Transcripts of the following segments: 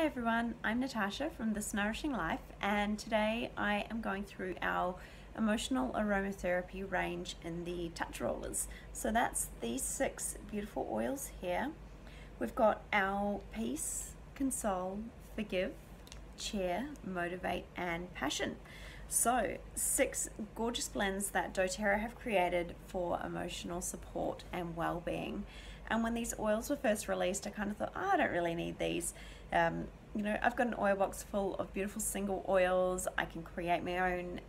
Hi everyone, I'm Natasha from This Nourishing Life, and today I am going through our Emotional Aromatherapy range in the touch rollers. So that's these 6 beautiful oils here. We've got our Peace, Console, Forgive, Cheer, Motivate and Passion. So 6 gorgeous blends that dōTERRA have created for emotional support and well-being. And when these oils were first released, I kind of thought, I don't really need these. I've got an oil box full of beautiful single oils. I can create my own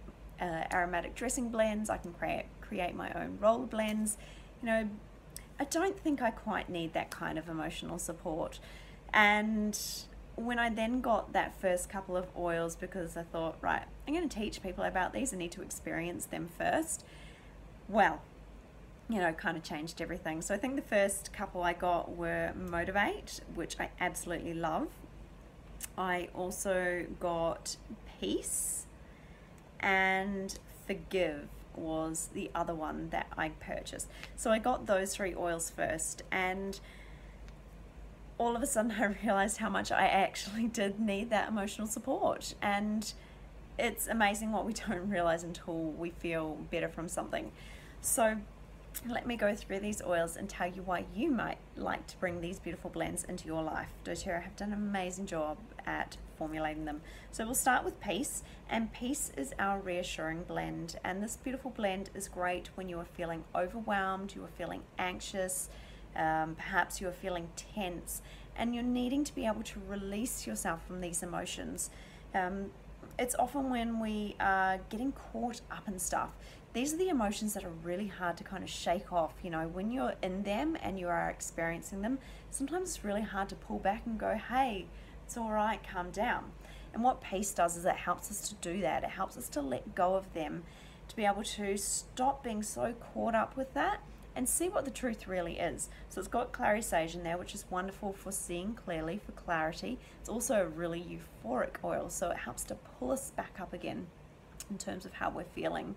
aromatic dressing blends. I can create my own roller blends. I don't think I quite need that kind of emotional support. And when I then got that first couple of oils, because I thought, right, I'm going to teach people about these, I need to experience them first. Well, kind of changed everything. So I think the first couple I got were Motivate, which I absolutely love. I also got Peace, and Forgive was the other one that I purchased. So I got those 3 oils first, and all of a sudden I realized how much I actually did need that emotional support. And it's amazing what we don't realize until we feel better from something. So let me go through these oils and tell you why you might like to bring these beautiful blends into your life. dōTERRA have done an amazing job at formulating them. So we'll start with Peace, and Peace is our reassuring blend. And this beautiful blend is great when you are feeling overwhelmed, you are feeling anxious, perhaps you are feeling tense, and you're needing to be able to release yourself from these emotions. It's often when we are getting caught up in stuff. These are the emotions that are really hard to kind of shake off. When you're in them and you are experiencing them, sometimes it's really hard to pull back and go, hey, it's all right, calm down. And what Peace does is it helps us to do that. It helps us to let go of them, to be able to stop being so caught up with that and see what the truth really is. So it's got clary sage in there, which is wonderful for seeing clearly, for clarity. It's also a really euphoric oil, so it helps to pull us back up again in terms of how we're feeling.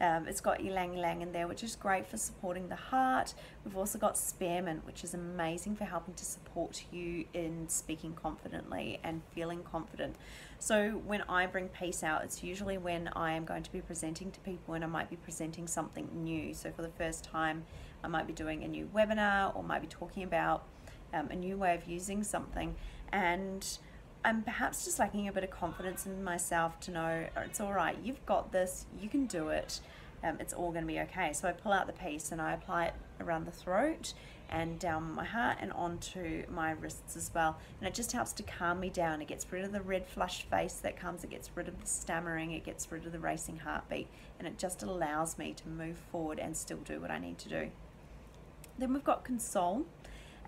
It's got ylang ylang in there, which is great for supporting the heart. We've also got spearmint, which is amazing for helping to support you in speaking confidently and feeling confident. So when I bring Peace out, it's usually when I am going to be presenting to people and I might be presenting something new. So for the first time, I might be doing a new webinar or might be talking about a new way of using something, and I'm perhaps just lacking a bit of confidence in myself to know it's all right, you've got this, you can do it, it's all going to be okay. So I pull out the Peace and I apply it around the throat and down my heart and onto my wrists as well. And it just helps to calm me down. It gets rid of the red flushed face that comes, it gets rid of the stammering, it gets rid of the racing heartbeat, and it just allows me to move forward and still do what I need to do. Then we've got Console.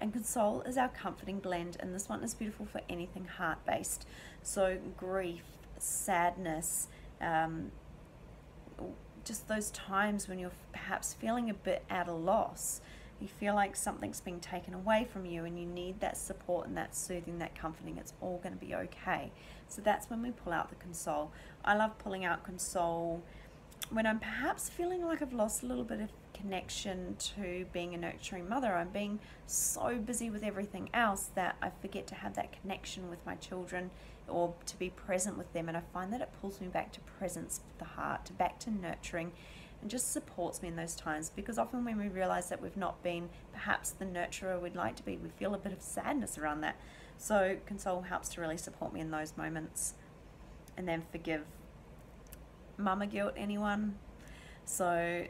And Console is our comforting blend, and this one is beautiful for anything heart-based. So grief, sadness, just those times when you're perhaps feeling a bit at a loss. You feel like something's being taken away from you and you need that support and that soothing, that comforting. It's all going to be okay. So that's when we pull out the Console. I love pulling out Console when I'm perhaps feeling like I've lost a little bit of connection to being a nurturing mother. I'm being so busy with everything else that I forget to have that connection with my children or to be present with them, and I find that it pulls me back to presence with the heart, back to nurturing, and just supports me in those times, because often when we realize that we've not been perhaps the nurturer we'd like to be, we feel a bit of sadness around that. So Console helps to really support me in those moments. And then Forgive. Mama guilt, anyone? So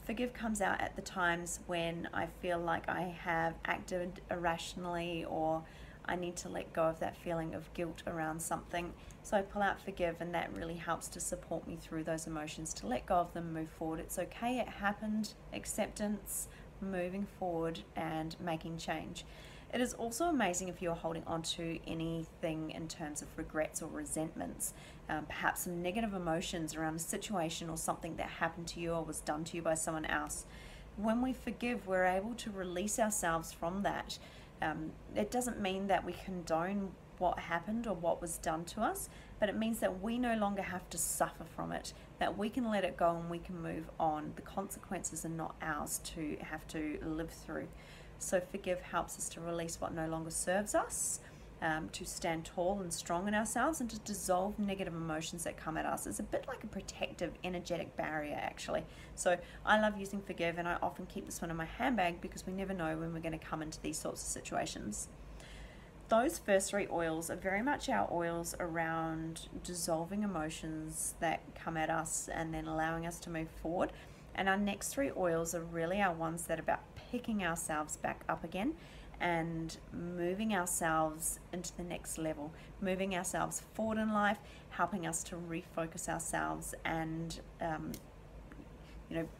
Forgive comes out at the times when I feel like I have acted irrationally or I need to let go of that feeling of guilt around something. So I pull out Forgive, and that really helps to support me through those emotions, to let go of them, move forward. It's okay, it happened, acceptance, moving forward and making change. It is also amazing if you're holding on to anything in terms of regrets or resentments, perhaps some negative emotions around a situation or something that happened to you or was done to you by someone else. When we forgive, we're able to release ourselves from that. It doesn't mean that we condone what happened or what was done to us, but it means that we no longer have to suffer from it, that we can let it go and we can move on. The consequences are not ours to have to live through. So Forgive helps us to release what no longer serves us, to stand tall and strong in ourselves and to dissolve negative emotions that come at us. It's a bit like a protective energetic barrier actually. So I love using Forgive, and I often keep this one in my handbag because we never know when we're going to come into these sorts of situations. Those first 3 oils are very much our oils around dissolving emotions that come at us and then allowing us to move forward. And our next 3 oils are really our ones that are about picking ourselves back up again and moving ourselves into the next level, moving ourselves forward in life, helping us to refocus ourselves and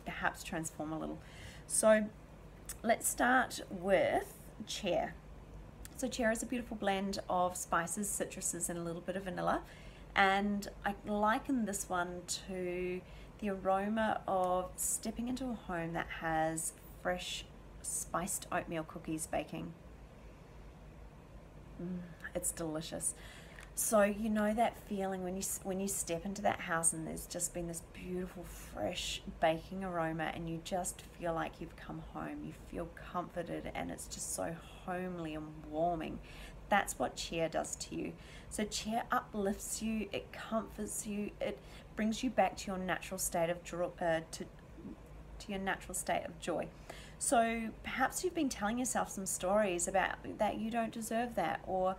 perhaps transform a little. So let's start with Chair. So Chair is a beautiful blend of spices, citruses, and a little bit of vanilla, and I liken this one to the aroma of stepping into a home that has fresh spiced oatmeal cookies baking. It's delicious. So you know that feeling when you step into that house and there's just been this beautiful fresh baking aroma and you just feel like you've come home, you feel comforted, and it's just so homely and warming. That's what Chair does to you. So Chair uplifts you, it comforts you, it brings you back to your natural state of your natural state of joy. So perhaps you've been telling yourself some stories about that you don't deserve that, or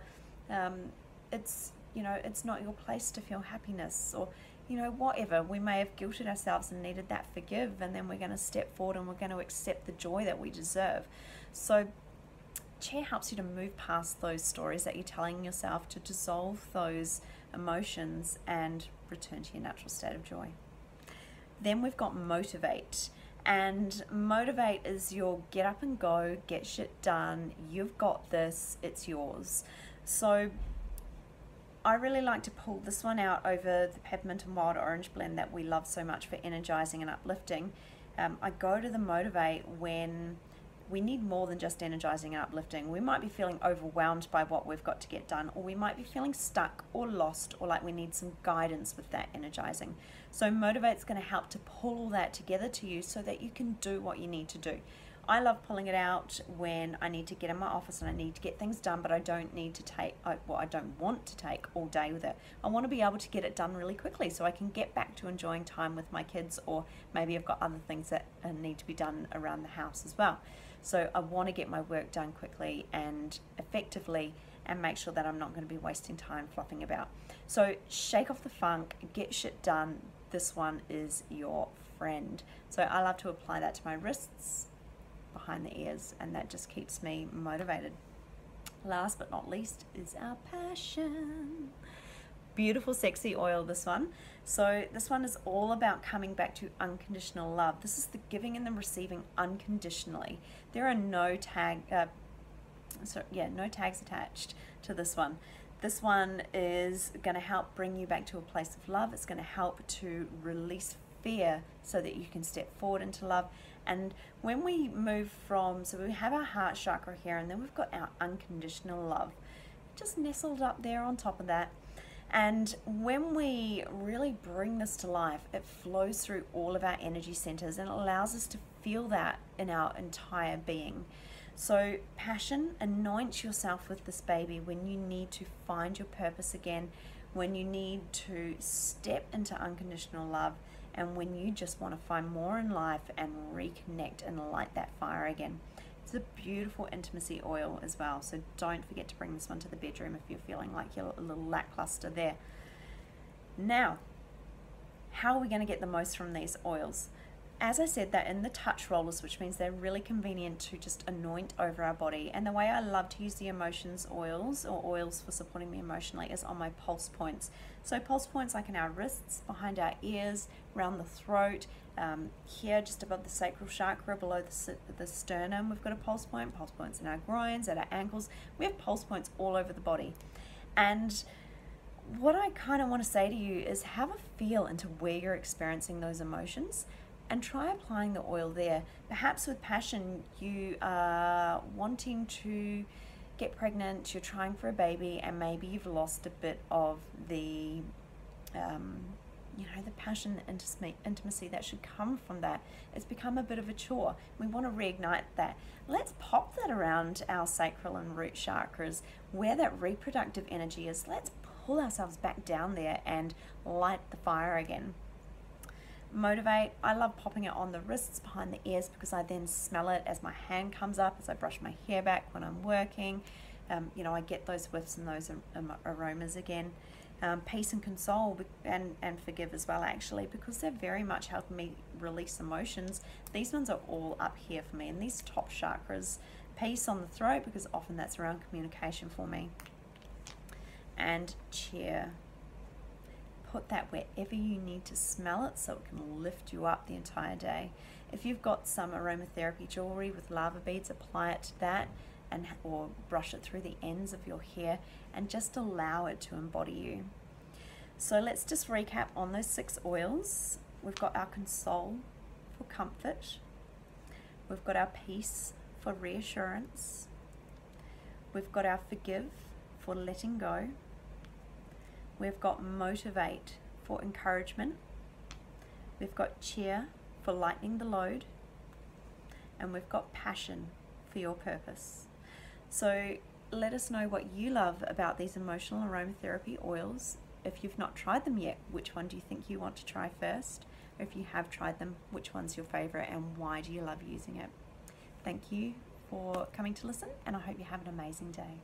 it's not your place to feel happiness, or whatever. We may have guilted ourselves and needed that forgive, and then we're going to step forward and we're going to accept the joy that we deserve. So Chair helps you to move past those stories that you're telling yourself, to dissolve those emotions and return to your natural state of joy. Then we've got Motivate. And Motivate is your get up and go, get shit done, you've got this, it's yours. So I really like to pull this one out over the peppermint and wild orange blend that we love so much for energizing and uplifting. I go to the Motivate when we need more than just energizing and uplifting. We might be feeling overwhelmed by what we've got to get done, or we might be feeling stuck or lost, or like we need some guidance with that energizing. So Motivate's going to help to pull all that together to you so that you can do what you need to do. I love pulling it out when I need to get in my office and I need to get things done, but I don't need to take, I don't want to take all day with it. I want to be able to get it done really quickly so I can get back to enjoying time with my kids, or maybe I've got other things that need to be done around the house as well. So I want to get my work done quickly and effectively and make sure that I'm not going to be wasting time fluffing about. So shake off the funk, get shit done. This one is your friend. So I love to apply that to my wrists, behind the ears, and that just keeps me motivated. Last but not least is our Passion. Beautiful, sexy oil, this one. So this one is all about coming back to unconditional love. This is the giving and the receiving unconditionally. There are no tags attached to this one. This one is going to help bring you back to a place of love. It's going to help to release fear so that you can step forward into love. And when we move from, so we have our heart chakra here, and then we've got our unconditional love just nestled up there on top of that. And when we really bring this to life, it flows through all of our energy centers and it allows us to feel that in our entire being. So Passion, anoint yourself with this baby when you need to find your purpose again, when you need to step into unconditional love, and when you just want to find more in life and reconnect and light that fire again. It's a beautiful intimacy oil as well, so don't forget to bring this one to the bedroom if you're feeling like you're a little lackluster there. Now, how are we going to get the most from these oils? As I said, they're in the touch rollers, which means they're really convenient to just anoint over our body. And the way I love to use the emotions oils, or oils for supporting me emotionally, is on my pulse points. So pulse points like in our wrists, behind our ears, around the throat, here just above the sacral chakra, below the sternum, we've got a pulse points in our groins, at our ankles. We have pulse points all over the body. And what I kind of want to say to you is have a feel into where you're experiencing those emotions and try applying the oil there. Perhaps with Passion, you are wanting to get pregnant, you're trying for a baby, and maybe you've lost a bit of the you know, the passion and intimacy that should come from that. It's become a bit of a chore. We want to reignite that. Let's pop that around our sacral and root chakras, where that reproductive energy is. Let's pull ourselves back down there and light the fire again. Motivate, I love popping it on the wrists, behind the ears, because I then smell it as my hand comes up, as I brush my hair back when I'm working. You know, I get those whiffs and those aromas again. Peace and console, and forgive as well, actually, because they're very much helping me release emotions. These ones are all up here for me, and these top chakras. Peace on the throat, because often that's around communication for me. And cheer. Put that wherever you need to smell it, so it can lift you up the entire day. If you've got some aromatherapy jewelry with lava beads, apply it to that, or brush it through the ends of your hair, and just allow it to embody you. So let's just recap on those 6 oils. We've got our console for comfort. We've got our peace for reassurance. We've got our forgive for letting go. We've got motivate for encouragement. We've got cheer for lightening the load. And we've got passion for your purpose. So let us know what you love about these emotional aromatherapy oils. If you've not tried them yet, which one do you think you want to try first? Or if you have tried them, which one's your favorite and why do you love using it? Thank you for coming to listen, and I hope you have an amazing day.